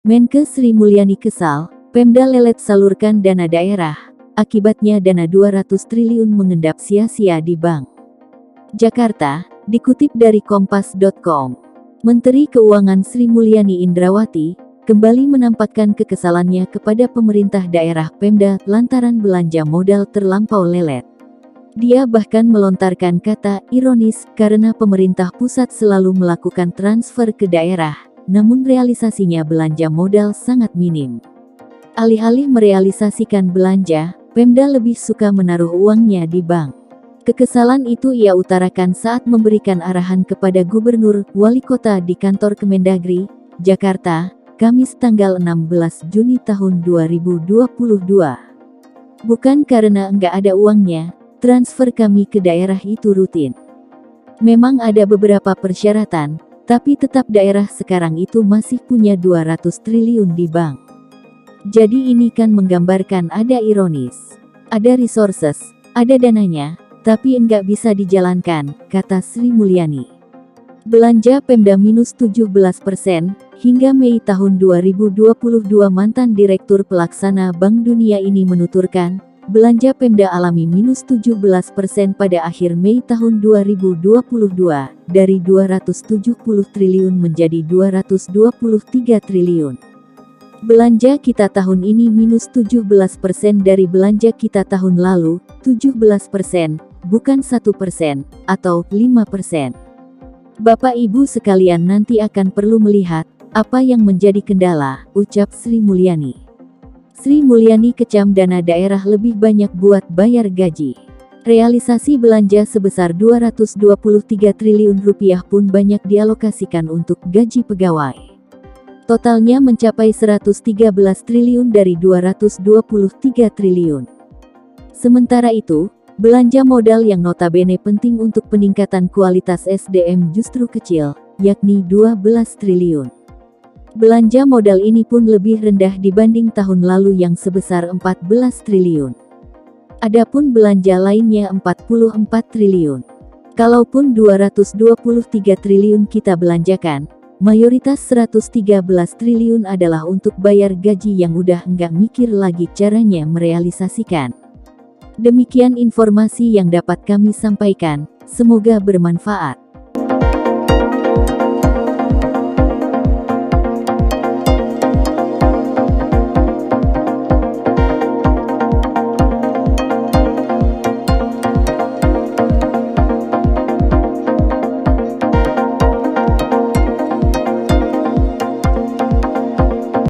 Menkes Sri Mulyani kesal, Pemda lelet salurkan dana daerah, akibatnya dana 200 triliun mengendap sia-sia di bank. Jakarta, dikutip dari kompas.com. Menteri Keuangan Sri Mulyani Indrawati kembali menampakkan kekesalannya kepada pemerintah daerah Pemda lantaran belanja modal terlampau lelet. Dia bahkan melontarkan kata ironis karena pemerintah pusat selalu melakukan transfer ke daerah, namun realisasinya belanja modal sangat minim. Alih-alih merealisasikan belanja, Pemda lebih suka menaruh uangnya di bank. Kekesalan itu ia utarakan saat memberikan arahan kepada Gubernur, Wali Kota di kantor Kemendagri, Jakarta, Kamis tanggal 16 Juni tahun 2022. Bukan karena enggak ada uangnya, transfer kami ke daerah itu rutin. Memang ada beberapa persyaratan, tapi tetap daerah sekarang itu masih punya 200 triliun di bank. Jadi ini kan menggambarkan ada ironis. Ada resources, ada dananya, tapi enggak bisa dijalankan, kata Sri Mulyani. Belanja Pemda minus 17% hingga Mei tahun 2022. Mantan Direktur Pelaksana Bank Dunia ini menuturkan, belanja Pemda alami minus 17% pada akhir Mei tahun 2022, dari 270 triliun menjadi 223 triliun. Belanja kita tahun ini minus 17% dari belanja kita tahun lalu, 17%, bukan 1%, atau 5%. Bapak Ibu sekalian nanti akan perlu melihat, apa yang menjadi kendala, ucap Sri Mulyani. Sri Mulyani kecam dana daerah lebih banyak buat bayar gaji. Realisasi belanja sebesar 223 triliun rupiah pun banyak dialokasikan untuk gaji pegawai. Totalnya mencapai 113 triliun dari 223 triliun. Sementara itu, belanja modal yang notabene penting untuk peningkatan kualitas SDM justru kecil, yakni 12 triliun. Belanja modal ini pun lebih rendah dibanding tahun lalu yang sebesar 14 triliun. Adapun belanja lainnya 44 triliun. Kalaupun 223 triliun kita belanjakan, mayoritas 113 triliun adalah untuk bayar gaji yang udah enggak mikir lagi caranya merealisasikan. Demikian informasi yang dapat kami sampaikan, semoga bermanfaat.